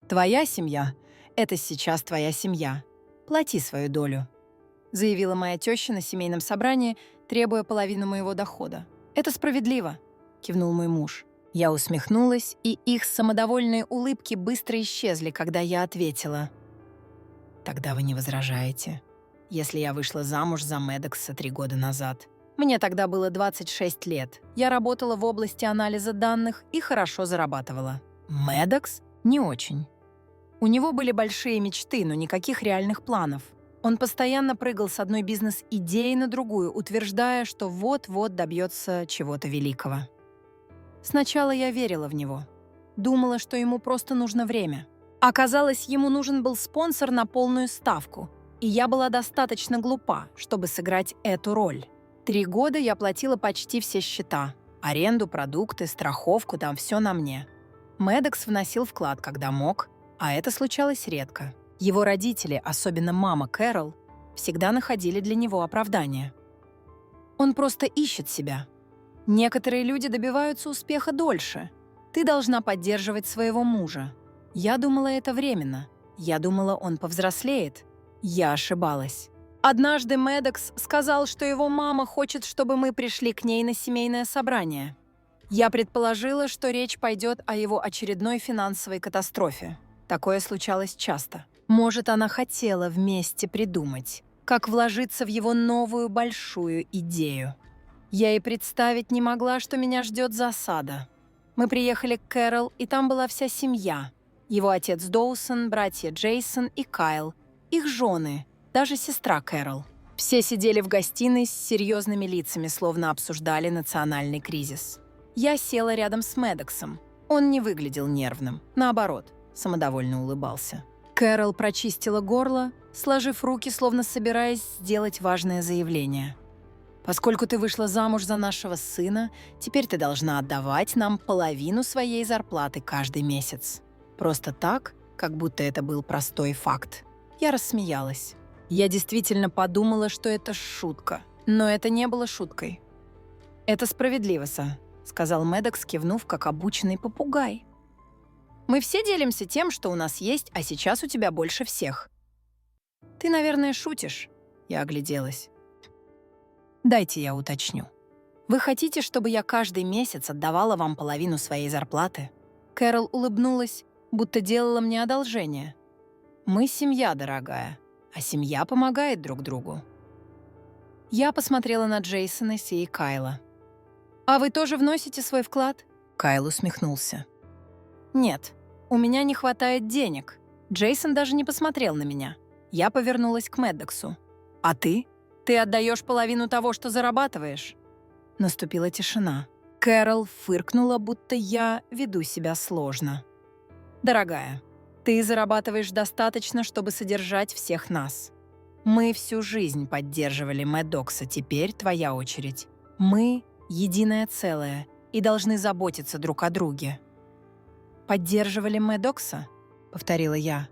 «Твоя семья — это сейчас твоя семья. Плати свою долю», — заявила моя теща на семейном собрании, требуя половину моего дохода. «Это справедливо», — кивнул мой муж. Я усмехнулась, и их самодовольные улыбки быстро исчезли, когда я ответила. «Тогда вы не возражаете, если я вышла замуж за Медокса 3 года назад. Мне тогда было 26 лет. Я работала в области анализа данных и хорошо зарабатывала. Медокс? Не очень. У него были большие мечты, но никаких реальных планов. Он постоянно прыгал с одной бизнес-идеи на другую, утверждая, что вот-вот добьется чего-то великого. Сначала я верила в него. Думала, что ему просто нужно время. Оказалось, ему нужен был спонсор на полную ставку, и я была достаточно глупа, чтобы сыграть эту роль. 3 года я платила почти все счета. Аренду, продукты, страховку, там все на мне. Медокс вносил вклад, когда мог, а это случалось редко. Его родители, особенно мама Кэрол, всегда находили для него оправдание. Он просто ищет себя. Некоторые люди добиваются успеха дольше. Ты должна поддерживать своего мужа. Я думала, это временно. Я думала, он повзрослеет. Я ошибалась. Однажды Медокс сказал, что его мама хочет, чтобы мы пришли к ней на семейное собрание. Я предположила, что речь пойдет о его очередной финансовой катастрофе. Такое случалось часто. Может, она хотела вместе придумать, как вложиться в его новую большую идею. Я и представить не могла, что меня ждет засада. Мы приехали к Кэрол, и там была вся семья. Его отец Доусон, братья Джейсон и Кайл, их жены, даже сестра Кэрол. Все сидели в гостиной с серьезными лицами, словно обсуждали национальный кризис. Я села рядом с Медоксом. Он не выглядел нервным. Наоборот, самодовольно улыбался. Кэрол прочистила горло, сложив руки, словно собираясь сделать важное заявление. «Поскольку ты вышла замуж за нашего сына, теперь ты должна отдавать нам половину своей зарплаты каждый месяц. Просто так, как будто это был простой факт». Я рассмеялась. Я действительно подумала, что это шутка. Но это не было шуткой. «Это справедливо, Са», — сказал Медокс, кивнув, как обученный попугай. «Мы все делимся тем, что у нас есть, а сейчас у тебя больше всех». «Ты, наверное, шутишь?» Я огляделась. «Дайте я уточню. Вы хотите, чтобы я каждый месяц отдавала вам половину своей зарплаты?» Кэрол улыбнулась, будто делала мне одолжение. «Мы семья, дорогая, а семья помогает друг другу». Я посмотрела на Джейсона, Си и Кайла. «А вы тоже вносите свой вклад?» Кайл усмехнулся. «Нет, у меня не хватает денег». Джейсон даже не посмотрел на меня. Я повернулась к Медоксу. «А ты? Ты отдаешь половину того, что зарабатываешь?» Наступила тишина. Кэрол фыркнула, будто я веду себя сложно. «Дорогая, ты зарабатываешь достаточно, чтобы содержать всех нас. Мы всю жизнь поддерживали Медокса, теперь твоя очередь. Мы — единое целое и должны заботиться друг о друге». «Поддерживали Медокса?» — повторила я.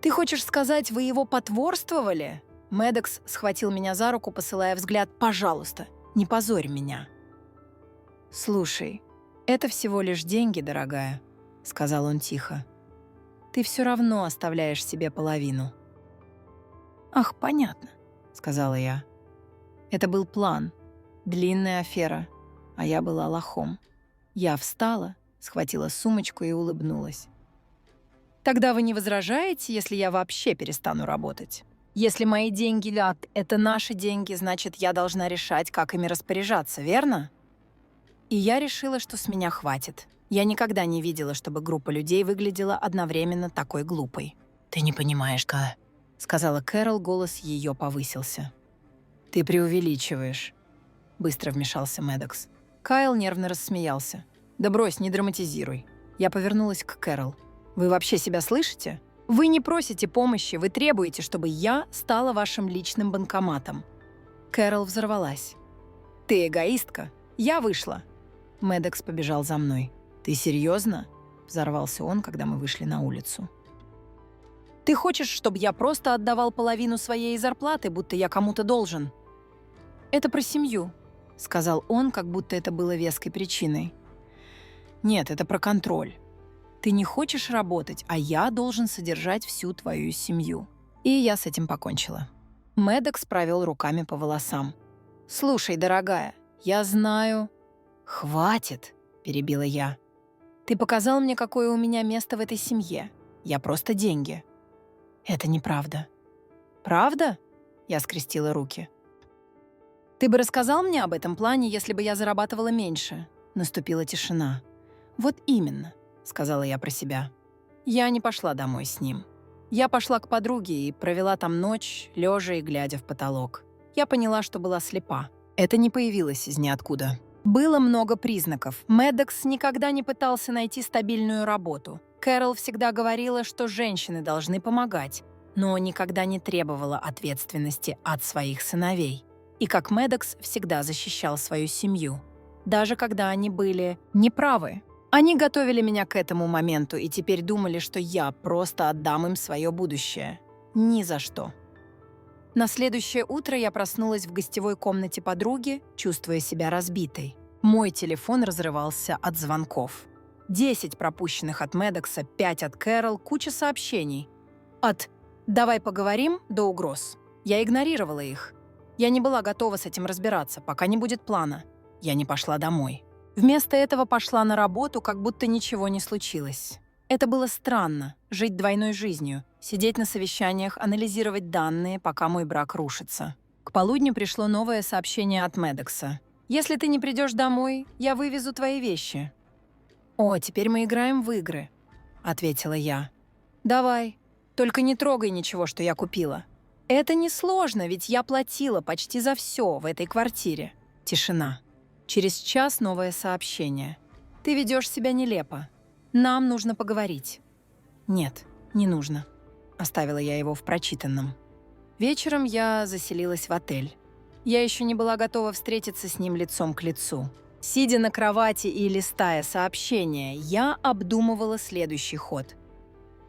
«Ты хочешь сказать, вы его потворствовали?» Медокс схватил меня за руку, посылая взгляд «Пожалуйста, не позорь меня». «Слушай, это всего лишь деньги, дорогая», — сказал он тихо. «Ты все равно оставляешь себе половину». «Ах, понятно», — сказала я. Это был план, длинная афера, а я была лохом. Я встала, схватила сумочку и улыбнулась. «Тогда вы не возражаете, если я вообще перестану работать? Если мои деньги, это наши деньги, значит, я должна решать, как ими распоряжаться, верно?» И я решила, что с меня хватит. Я никогда не видела, чтобы группа людей выглядела одновременно такой глупой. «Ты не понимаешь, Ка», — сказала Кэрол, голос ее повысился. «Ты преувеличиваешь», — быстро вмешался Медокс. Кайл нервно рассмеялся. «Да брось, не драматизируй». Я повернулась к Кэрол. «Вы вообще себя слышите? Вы не просите помощи, вы требуете, чтобы я стала вашим личным банкоматом». Кэрол взорвалась. «Ты эгоистка. Я вышла». Медокс побежал за мной. «Ты серьезно?» — взорвался он, когда мы вышли на улицу. «Ты хочешь, чтобы я просто отдавал половину своей зарплаты, будто я кому-то должен?» «Это про семью», — сказал он, как будто это было веской причиной. «Нет, это про контроль. Ты не хочешь работать, а я должен содержать всю твою семью. И я с этим покончила. Медекс провел руками по волосам. «Слушай, дорогая, я знаю...» «Хватит!» — перебила я. «Ты показал мне, какое у меня место в этой семье. Я просто деньги». «Это неправда». «Правда?» — я скрестила руки. «Ты бы рассказал мне об этом плане, если бы я зарабатывала меньше?» Наступила тишина. «Вот именно», — сказала я про себя. Я не пошла домой с ним. Я пошла к подруге и провела там ночь, лежа и глядя в потолок. Я поняла, что была слепа. Это не появилось из ниоткуда. Было много признаков. Медекс никогда не пытался найти стабильную работу. Кэрол всегда говорила, что женщины должны помогать, но никогда не требовала ответственности от своих сыновей. И как Медекс всегда защищал свою семью. Даже когда они были неправы. Они готовили меня к этому моменту и теперь думали, что я просто отдам им свое будущее. Ни за что. На следующее утро я проснулась в гостевой комнате подруги, чувствуя себя разбитой. Мой телефон разрывался от звонков. 10 пропущенных от Медекса, 5 от Кэрол, куча сообщений. От «давай поговорим» до угроз. Я игнорировала их. Я не была готова с этим разбираться, пока не будет плана. Я не пошла домой. Вместо этого пошла на работу, как будто ничего не случилось. Это было странно – жить двойной жизнью, сидеть на совещаниях, анализировать данные, пока мой брак рушится. К полудню пришло новое сообщение от Медекса. «Если ты не придешь домой, я вывезу твои вещи». «О, теперь мы играем в игры», — ответила я. «Давай, только не трогай ничего, что я купила». «Это несложно, ведь я платила почти за все в этой квартире». Тишина. Через час новое сообщение. «Ты ведешь себя нелепо. Нам нужно поговорить». «Нет, не нужно». Оставила я его в прочитанном. Вечером я заселилась в отель. Я еще не была готова встретиться с ним лицом к лицу. Сидя на кровати и листая сообщения, я обдумывала следующий ход.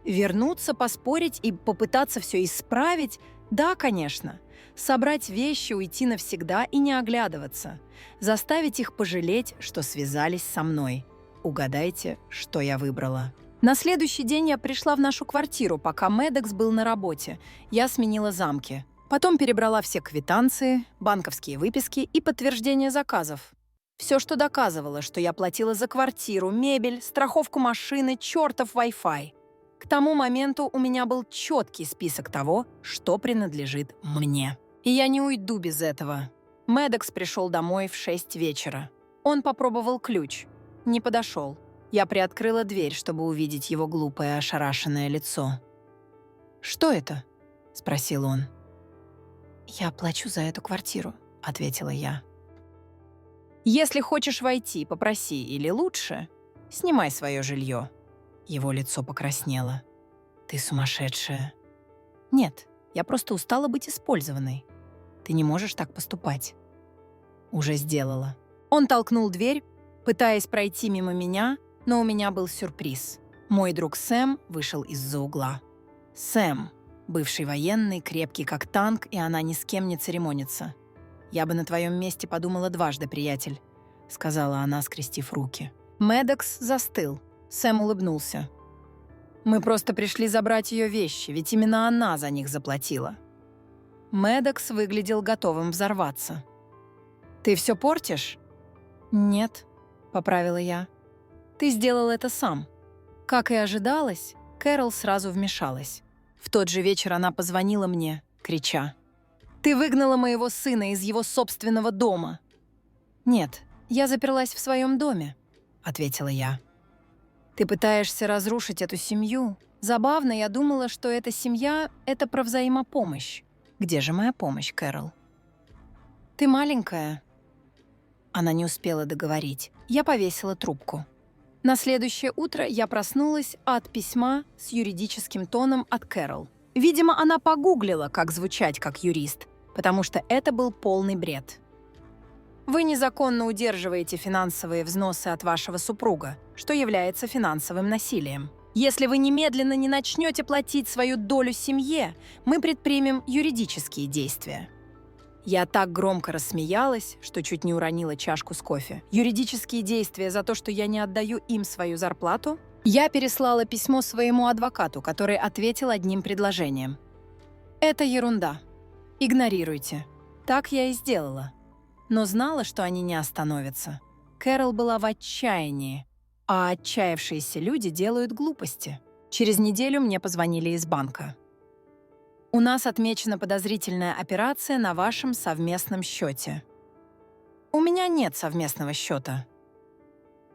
Вернуться, поспорить и попытаться все исправить? Да, конечно. Собрать вещи, уйти навсегда и не оглядываться. Заставить их пожалеть, что связались со мной. Угадайте, что я выбрала. На следующий день я пришла в нашу квартиру, пока Медекс был на работе. Я сменила замки. Потом перебрала все квитанции, банковские выписки и подтверждения заказов. Все, что доказывало, что я платила за квартиру, мебель, страховку машины, чертов Wi-Fi. К тому моменту у меня был четкий список того, что принадлежит мне. И я не уйду без этого. Медекс пришел домой в 6 вечера. Он попробовал ключ. Не подошел. Я приоткрыла дверь, чтобы увидеть его глупое, ошарашенное лицо. «Что это?» — спросил он. «Я плачу за эту квартиру», — ответила я. «Если хочешь войти, попроси, или лучше, снимай свое жилье». Его лицо покраснело. «Ты сумасшедшая». «Нет, я просто устала быть использованной. Ты не можешь так поступать». «Уже сделала». Он толкнул дверь, пытаясь пройти мимо меня, но у меня был сюрприз. Мой друг Сэм вышел из-за угла. Сэм, бывший военный, крепкий как танк, и она ни с кем не церемонится. «Я бы на твоем месте подумала дважды, приятель», — сказала она, скрестив руки. Медекс застыл. Сэм улыбнулся. «Мы просто пришли забрать ее вещи, ведь именно она за них заплатила». Медекс выглядел готовым взорваться. «Ты все портишь?» «Нет», — поправила я. «Ты сделал это сам». Как и ожидалось, Кэрол сразу вмешалась. В тот же вечер она позвонила мне, крича: «Ты выгнала моего сына из его собственного дома!» «Нет, я заперлась в своем доме», — ответила я. «Ты пытаешься разрушить эту семью. Забавно, я думала, что эта семья — это про взаимопомощь. Где же моя помощь, Кэрол?» «Ты маленькая». Она не успела договорить. Я повесила трубку. На следующее утро я проснулась от письма с юридическим тоном от Кэрол. Видимо, она погуглила, как звучать как юрист, потому что это был полный бред. Вы незаконно удерживаете финансовые взносы от вашего супруга, что является финансовым насилием. Если вы немедленно не начнете платить свою долю семье, мы предпримем юридические действия. Я так громко рассмеялась, что чуть не уронила чашку с кофе. Юридические действия за то, что я не отдаю им свою зарплату? Я переслала письмо своему адвокату, который ответил одним предложением. «Это ерунда. Игнорируйте». Так я и сделала. Но знала, что они не остановятся. Кэрол была в отчаянии, а отчаявшиеся люди делают глупости. Через неделю мне позвонили из банка. «У нас отмечена подозрительная операция на вашем совместном счете». «У меня нет совместного счета».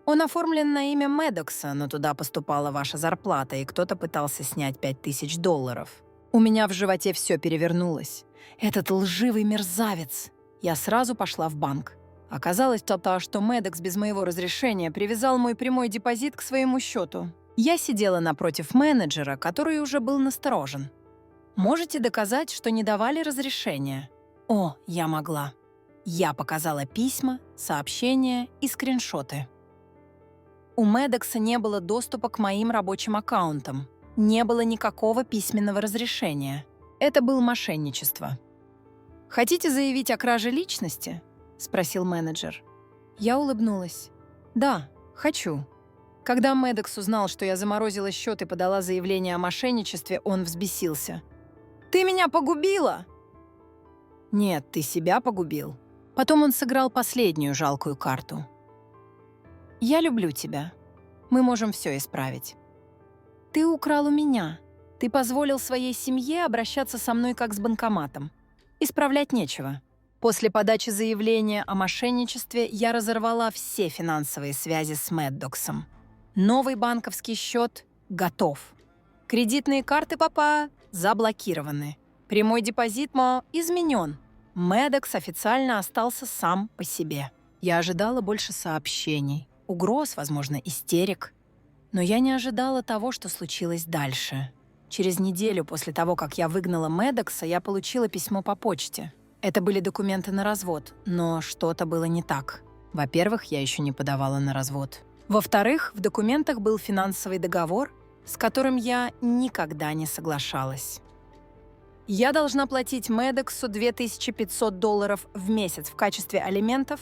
«Он оформлен на имя Медокса, но туда поступала ваша зарплата, и кто-то пытался снять $5000. У меня в животе все перевернулось. Этот лживый мерзавец. Я сразу пошла в банк. Оказалось то, что Медокс без моего разрешения привязал мой прямой депозит к своему счету. Я сидела напротив менеджера, который уже был насторожен. «Можете доказать, что не давали разрешения?» О, я могла. Я показала письма, сообщения и скриншоты. У Медокса не было доступа к моим рабочим аккаунтам. Не было никакого письменного разрешения. Это было мошенничество. «Хотите заявить о краже личности?» — спросил менеджер. Я улыбнулась. «Да, хочу». Когда Медокс узнал, что я заморозила счет и подала заявление о мошенничестве, он взбесился. «Ты меня погубила!» «Нет, ты себя погубил». Потом он сыграл последнюю жалкую карту. «Я люблю тебя. Мы можем все исправить. Ты украл у меня. Ты позволил своей семье обращаться со мной как с банкоматом. Исправлять нечего». После подачи заявления о мошенничестве я разорвала все финансовые связи с Медоксом. Новый банковский счет готов. Кредитные карты папа заблокированы. Прямой депозит изменен. Медокс официально остался сам по себе. Я ожидала больше сообщений, угроз, возможно, истерик. Но я не ожидала того, что случилось дальше. Через неделю после того, как я выгнала Медокса, я получила письмо по почте. Это были документы на развод, но что-то было не так. Во-первых, я еще не подавала на развод. Во-вторых, в документах был финансовый договор, с которым я никогда не соглашалась. Я должна платить Медоксу $2500 в месяц в качестве алиментов,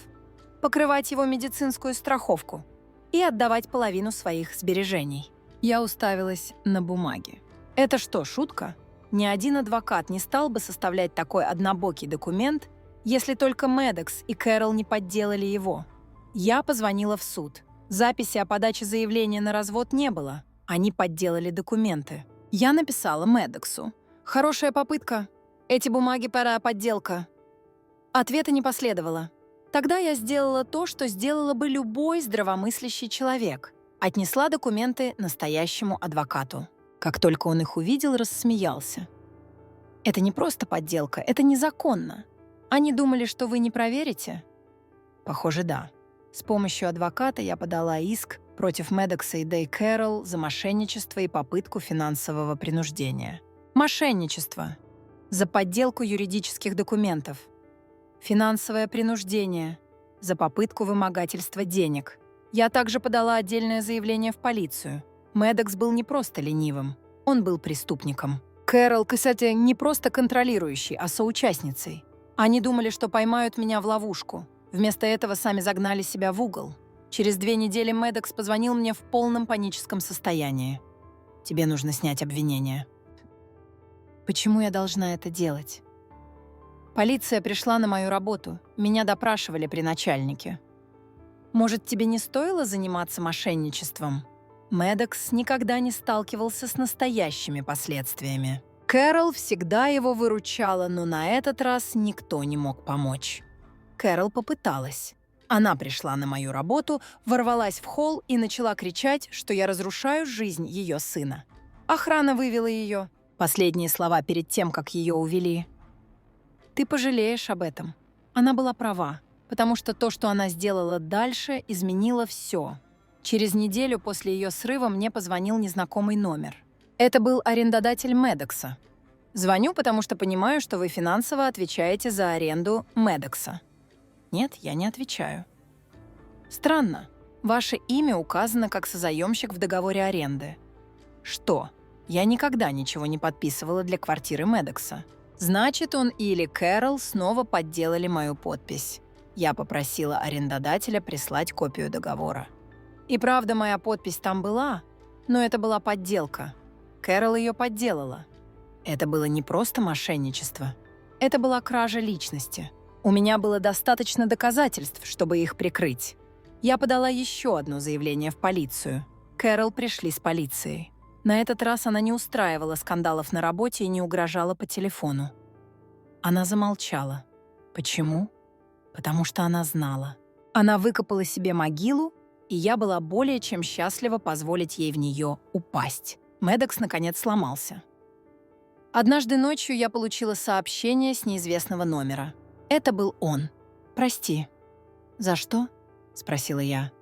покрывать его медицинскую страховку и отдавать половину своих сбережений. Я уставилась на бумаги. Это что, шутка? Ни один адвокат не стал бы составлять такой однобокий документ, если только Медокс и Кэрол не подделали его. Я позвонила в суд. Записи о подаче заявления на развод не было. Они подделали документы. Я написала Медоксу. «Хорошая попытка. Эти бумаги пора подделка». Ответа не последовало. Тогда я сделала то, что сделала бы любой здравомыслящий человек. Отнесла документы настоящему адвокату. Как только он их увидел, рассмеялся. «Это не просто подделка, это незаконно. Они думали, что вы не проверите?» Похоже, да. С помощью адвоката я подала иск против Медокса и Дэй Кэрол за мошенничество и попытку финансового принуждения. Мошенничество. За подделку юридических документов. Финансовое принуждение. За попытку вымогательства денег. Я также подала отдельное заявление в полицию. Медокс был не просто ленивым, он был преступником. Кэрол, кстати, не просто контролирующей, а соучастницей. Они думали, что поймают меня в ловушку. Вместо этого сами загнали себя в угол. Через 2 недели Медокс позвонил мне в полном паническом состоянии. «Тебе нужно снять обвинение». Почему я должна это делать? Полиция пришла на мою работу. Меня допрашивали при начальнике. Может, тебе не стоило заниматься мошенничеством? Медокс никогда не сталкивался с настоящими последствиями. Кэрол всегда его выручала, но на этот раз никто не мог помочь. Кэрол попыталась. Она пришла на мою работу, ворвалась в холл и начала кричать, что я разрушаю жизнь ее сына. Охрана вывела ее. Последние слова перед тем, как ее увели. «Ты пожалеешь об этом». Она была права, потому что то, что она сделала дальше, изменило все. Через неделю после ее срыва мне позвонил незнакомый номер. Это был арендодатель Медокса. «Звоню, потому что понимаю, что вы финансово отвечаете за аренду Медокса». «Нет, я не отвечаю». «Странно. Ваше имя указано как созаемщик в договоре аренды». «Что? Я никогда ничего не подписывала для квартиры Медокса. Значит, он или Кэрол снова подделали мою подпись. Я попросила арендодателя прислать копию договора. И правда, моя подпись там была, Но это была подделка. Кэрол ее подделала. Это было не просто мошенничество. Это была кража личности. У меня было достаточно доказательств, чтобы их прикрыть. Я подала еще одно заявление в полицию. Кэрол пришли с полицией. На этот раз она не устраивала скандалов на работе и не угрожала по телефону. Она замолчала. Почему? Потому что она знала. Она выкопала себе могилу, и я была более чем счастлива позволить ей в нее упасть. Медекс наконец сломался. Однажды ночью я получила сообщение с неизвестного номера. Это был он. «Прости». «За что?» — спросила я.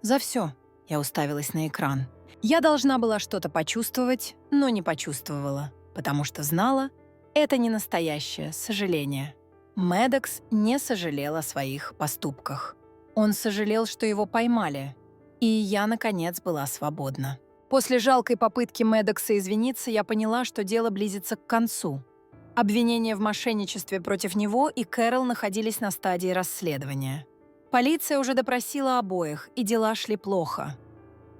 «За все», — я уставилась на экран. Я должна была что-то почувствовать, но не почувствовала, потому что знала, это не настоящее сожаление. Медекс не сожалел о своих поступках. Он сожалел, что его поймали, и я, наконец, была свободна. После жалкой попытки Медекса извиниться, я поняла, что дело близится к концу. Обвинения в мошенничестве против него и Кэрол находились на стадии расследования. Полиция уже допросила обоих, и дела шли плохо.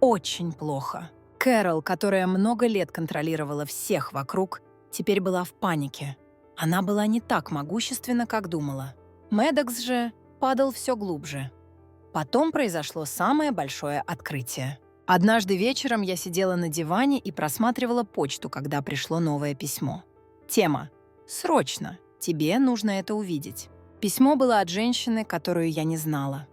Очень плохо. Кэрол, которая много лет контролировала всех вокруг, теперь была в панике. Она была не так могущественна, как думала. Медекс же падал все глубже. Потом произошло самое большое открытие. Однажды вечером я сидела на диване и просматривала почту, когда пришло новое письмо. Тема: «Срочно! Тебе нужно это увидеть». Письмо было от женщины, которую я не знала.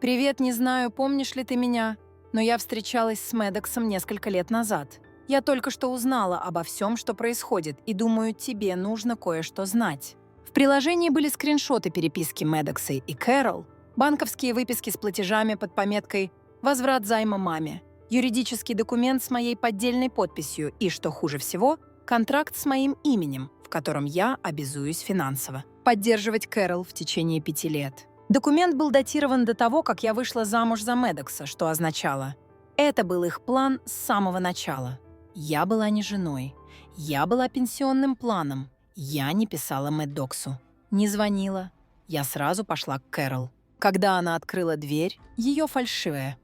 «Привет, не знаю, помнишь ли ты меня, но я встречалась с Медексом несколько лет назад. Я только что узнала обо всем, что происходит, и думаю, тебе нужно кое-что знать». В приложении были скриншоты переписки Медекса и Кэрол, банковские выписки с платежами под пометкой «Возврат займа маме», юридический документ с моей поддельной подписью и, что хуже всего, контракт с моим именем, в котором я обязуюсь финансово поддерживать Кэрол в течение 5 лет. Документ был датирован до того, как я вышла замуж за Медекса, что означало: это был их план с самого начала. Я была не женой, я была пенсионным планом, я не писала Меддоксу, не звонила. Я сразу пошла к Кэрол. Когда она открыла дверь, ее фальшивая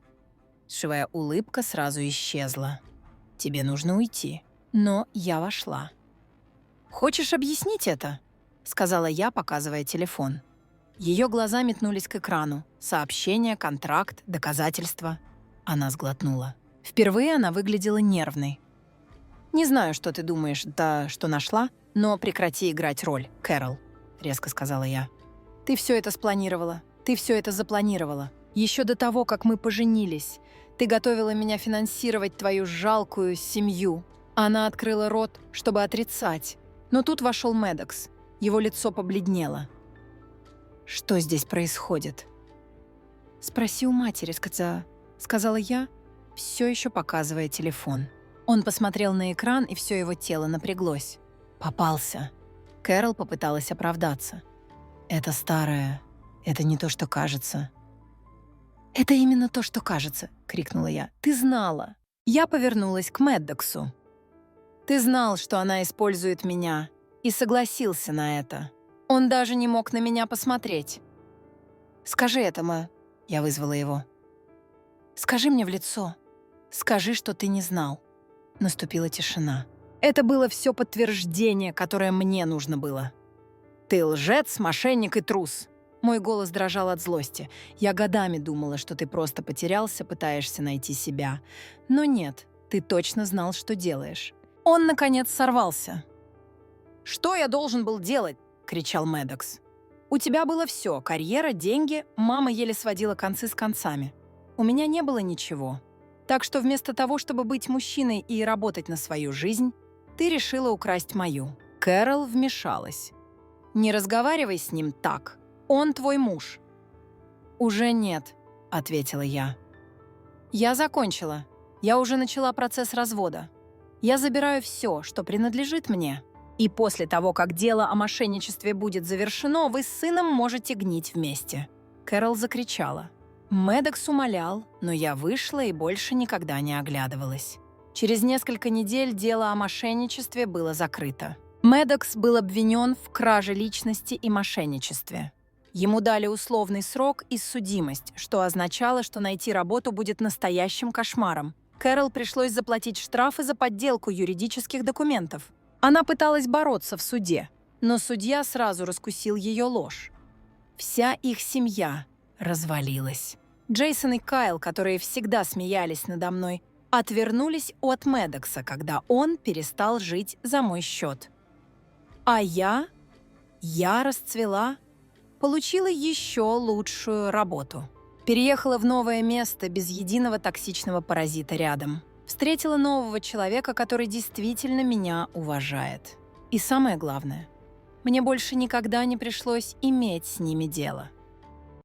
улыбка сразу исчезла. «Тебе нужно уйти». Но я вошла. «Хочешь объяснить это?» — сказала я, показывая телефон. Ее глаза метнулись к экрану. Сообщение, контракт, доказательства. Она сглотнула. Впервые она выглядела нервной. «Не знаю, что ты думаешь, да что нашла, но прекрати играть роль, Кэрол», — резко сказала я. «Ты все это спланировала. Ты все это запланировала. Еще до того, как мы поженились. Ты готовила меня финансировать твою жалкую семью». Она открыла рот, чтобы отрицать. Но тут вошел Медекс. Его лицо побледнело. «Что здесь происходит?» «Спроси у матери», — сказала я, все еще показывая телефон. Он посмотрел на экран, и все его тело напряглось. «Попался». Кэрол попыталась оправдаться. «Это старое. Это не то, что кажется». «Это именно то, что кажется», — крикнула я. «Ты знала». Я повернулась к Меддоксу. «Ты знал, что она использует меня, и согласился на это. Он даже не мог на меня посмотреть». «Скажи это, Мэ», — я вызвала его. «Скажи мне в лицо. Скажи, что ты не знал». Наступила тишина. Это было все подтверждение, которое мне нужно было. «Ты лжец, мошенник и трус». Мой голос дрожал от злости. Я годами думала, что ты просто потерялся, пытаешься найти себя. Но нет, ты точно знал, что делаешь. Он, наконец, сорвался. «Что я должен был делать?» — кричал Медекс. «У тебя было все: карьера, деньги, мама еле сводила концы с концами. У меня не было ничего. Так что вместо того, чтобы быть мужчиной и работать на свою жизнь, ты решила украсть мою». Кэрол вмешалась. «Не разговаривай с ним так. Он твой муж». «Уже нет», — ответила я. «Я закончила. Я уже начала процесс развода. Я забираю все, что принадлежит мне. И после того, как дело о мошенничестве будет завершено, вы с сыном можете гнить вместе». Кэрол закричала. Медекс умолял, но я вышла и больше никогда не оглядывалась. Через несколько недель дело о мошенничестве было закрыто. Медекс был обвинен в краже личности и мошенничестве. Ему дали условный срок и судимость, что означало, что найти работу будет настоящим кошмаром. Кэрол пришлось заплатить штрафы за подделку юридических документов. Она пыталась бороться в суде, но судья сразу раскусил ее ложь. Вся их семья развалилась. Джейсон и Кайл, которые всегда смеялись надо мной, отвернулись от Медокса, когда он перестал жить за мой счет. А я расцвела, получила еще лучшую работу. Переехала в новое место без единого токсичного паразита рядом. Встретила нового человека, который действительно меня уважает. И самое главное, мне больше никогда не пришлось иметь с ними дело.